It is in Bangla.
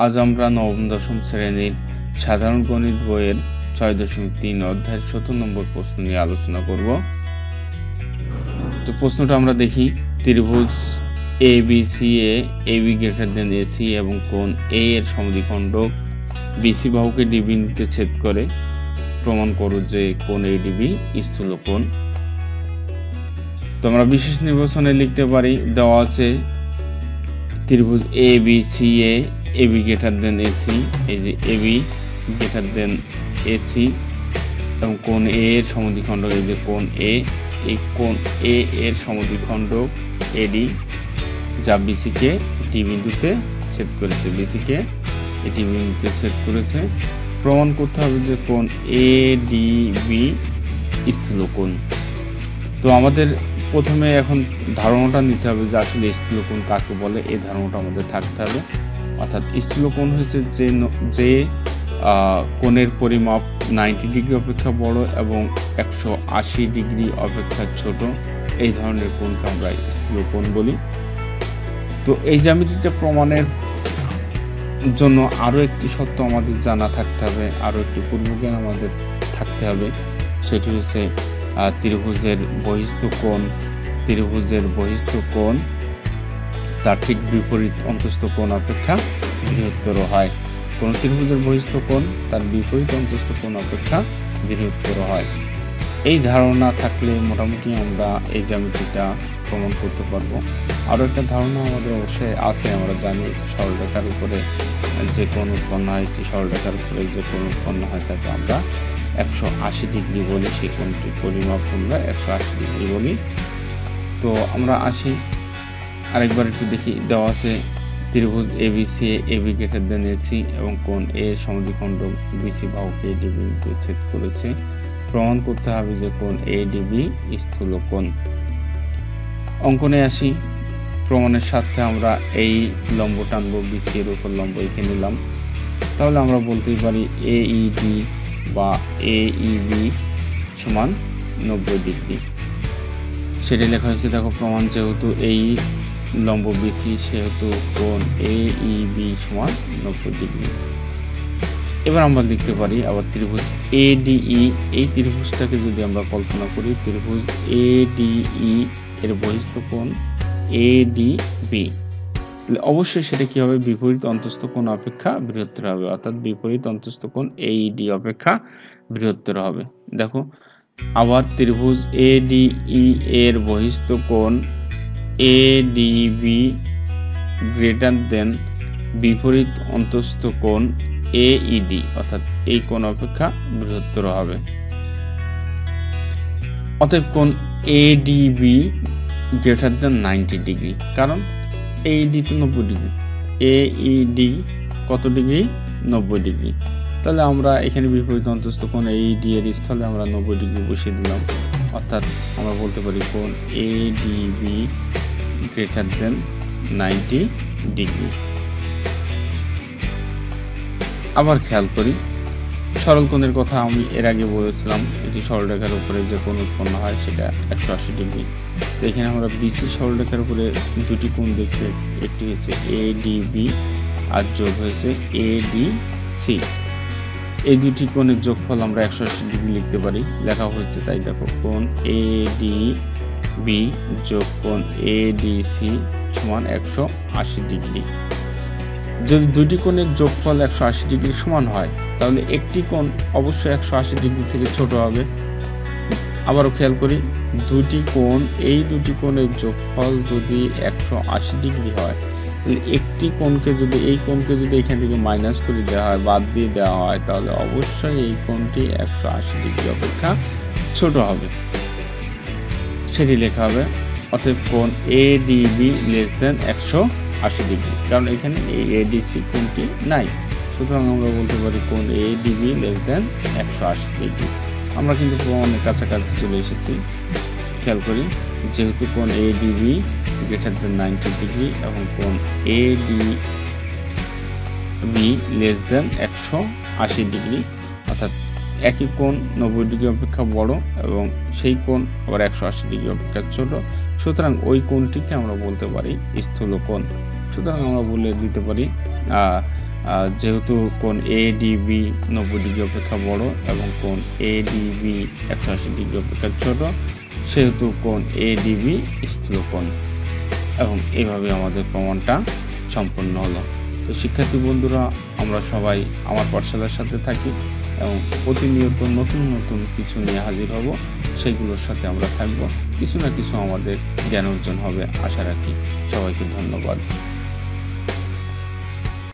আজ আমরা নবম দশম শ্রেণীর সাধারণ গণিত বইয়ের ৬.৩ অধ্যায়ের ৭০ নম্বর প্রশ্ন নিয়ে আলোচনা করব। তো প্রশ্নটা আমরা দেখি, ত্রিভুজ ABCA AB greater than AC এবং কোণ A এর সমদ্বিখণ্ডক BC বাহুকে D বিন্দুতে ছেদ করে প্রমাণ করো যে কোণ ADB স্থূলকোণ। তো আমরা বিশেষ নির্বাচনে লিখতে পারি, দেওয়া আছে ত্রিভুজ ABCA AB greater than AC, এই যে AB গ্রেটার দেন AC এবং কোণ A এর সমদ্বিখণ্ডক, এই যে কোণ A, এই কোণ A এর সমদ্বিখণ্ডক AD যা BC কে D বিন্দুতে ছেদ করেছে, BC কে D বিন্দুতে ছেদ করেছে। প্রমাণ করতে হবে যে কোণ ADB স্থূলকোণ। তো আমাদের প্রথমে এখন ধারণাটা নিতে হবে যে আসলে স্থূলকোণ কাকে বলে, এই ধারণাটা আমাদের থাকতে হবে। অর্থাৎ স্থূলকোণ হচ্ছে যে কোণের পরিমাপ 90 ডিগ্রি অপেক্ষা বড় এবং 180 ডিগ্রি অপেক্ষা ছোট, এই ধরনের কোণকে আমরা স্থূলকোণ বলি। তো এই জ্যামিতিটা প্রমাণের জন্য আরও একটি সত্য আমাদের জানা থাকতে হবে, আরও একটি পূর্বজ্ঞান আমাদের থাকতে হবে। সেটি হচ্ছে ত্রিভুজের বহিস্থ কোণ তার ঠিক বিপরীত অন্তস্থ কোণ অপেক্ষা বৃহত্তর হয়। কোন ত্রিভুজের বহিস্থ কোণ তার বিপরীত অন্তস্থ কোণ অপেক্ষা বৃহত্তর হয়। এই ধারণা থাকলে মোটামুটি আমরা এই জ্যামিতিটা প্রমাণ করতে পারবো। আরও একটা ধারণা আমাদের অবশ্যই আছে, আমরা জানি সরলরেখার উপরে যে কোণ উৎপন্ন হয়, একটি সরলরেখার উপরে যে কোণ উৎপন্ন হয় তাকে আমরা 180 ডিগ্রি বলি, সেই কোণটির পরিমাপ আমরা 180 ডিগ্রি বলি। তো আমরা আসি আরেকবার একটু দেখি, দেওয়া আছে ত্রিভুজ ABCA AB greater than AC এবং কোণ A এর সমদ্বিখণ্ডক BC বাহুকে D বিন্দুতে ছেদ করেছে। প্রমাণ করতে হবে যে কোণ ADB স্থূলকোণ। অঙ্কনে আসি, প্রমাণের সাথে আমরা এই লম্ব টানবো, BC এর উপর লম্ব এঁকে নিলাম। তাহলে আমরা বলতেই পারি AED বা AEB সমান 90 ডিগ্রি। সেটি লেখা হয়েছে, দেখো প্রমাণ যেহেতু এই লম্ব BC সেহেতু কোণ AEB সমান 90 ডিগ্রি। এবার আমরা লিখতে পারি আবার ত্রিভুজ ADE, এই ত্রিভুজটাকে যদি আমরা কল্পনা করি, ত্রিভুজ ADE এর বহিস্থ কোণ ADB, অবশ্যই সেটা কি হবে, বিপরীত অন্তস্থ কোণ অপেক্ষা বৃহত্তর হবে, অর্থাৎ বিপরীত অন্তস্থ কোণ AED অপেক্ষা বৃহত্তর হবে। দেখো আবার ত্রিভুজ ADE এর বহিস্থ কোণ ADB গ্রেটার দেন বিপরীত অন্তস্থ কোণ AED, অর্থাৎ এই কোণ অপেক্ষা বৃহত্তর হবে। অতএব কোণ ADB গ্রেটার দেন 90 ডিগ্রি, কারণ AED তো 90 ডিগ্রি, AED কত ডিগ্রি, 90 ডিগ্রি। তাহলে আমরা এখানে বিপরীত অন্তস্থ কোণ AED এর স্থলে আমরা 90 ডিগ্রি বসিয়ে দিলাম, অর্থাৎ আমরা বলতে পারি কোণ ADB গ্রেটার দেন 90 ডিগ্রি। আবার খেয়াল করি, সরল কোণের কথা আমি এর আগে বলেছিলাম, এটি সরলরেখার উপরে যে কোণ উৎপন্ন হয় সেটা 180 ডিগ্রি। তো এখানে আমরা BC সরলরেখার উপরে দুটি কোণ দেখছি, একটি হচ্ছে ADB আর যোগ হয়েছে ADC। এই দুটি কোণের যোগফল আমরা 180 ডিগ্রি লিখতে পারি, লেখা হয়েছে তাই। দেখো কোণ ADB যোগ কোণ ADC সমান 180 ডিগ্রি। যদি দুটি কোণের যোগফল 180 ডিগ্রি সমান হয় তাহলে একটি কোণ অবশ্যই 180 ডিগ্রি থেকে ছোট হবে। আবারও খেয়াল করি, এই দুটি কোণের যোগফল যদি 180 ডিগ্রি হয় তাহলে একটি কোণকে যদি এখান থেকে মাইনাস করে দেওয়া হয়, বাদ দিয়ে দেওয়া হয়, তাহলে অবশ্যই এই কোণটি 180 ডিগ্রি অপেক্ষা ছোট হবে, সেটি লেখা হবে। অতএব কোণ ADB লেস দেন 180 ডিগ্রি, কারণ এখানে এই ADC কোণটি নাই, সুতরাং আমরা বলতে পারি কোণ ADB লেস দেন 180 ডিগ্রি। আমরা কিন্তু প্রমাণের কাছাকাছি চলে এসেছি। খেয়াল করি, যেহেতু কোণ ADB গ্রেটার দেন 90 ডিগ্রি এবং কোণ ADB লেস দেন 180 ডিগ্রি, অর্থাৎ একই কোণ 90 ডিগ্রি অপেক্ষা বড় এবং সেই কোণ আবার 180 ডিগ্রি অপেক্ষা ছোট, সুতরাং ওই কোণটিকে আমরা বলতে পারি স্থূলকোণ। সুতরাং আমরা বলে দিতে পারি যেহেতু কোণ এডিবি 90 ডিগ্রি অপেক্ষা বড় এবং কোণ এডিবি 180 ডিগ্রি অপেক্ষা ছোট, সেহেতু কোণ এডিবি স্থূলকোণ। এবং এইভাবে আমাদের প্রমাণটা সম্পন্ন হলো। তো শিক্ষার্থী বন্ধুরা, আমরা সবাই আমার পাঠশালার সাথে থাকি এবং প্রতিনিয়ত নতুন নতুন কিছু নিয়ে হাজির হব, সেগুলোর সাথে আমরা থাকব। কিছু না কিছু আমাদের জ্ঞান অর্জন হবে আশা রাখি। সবাইকে ধন্যবাদ।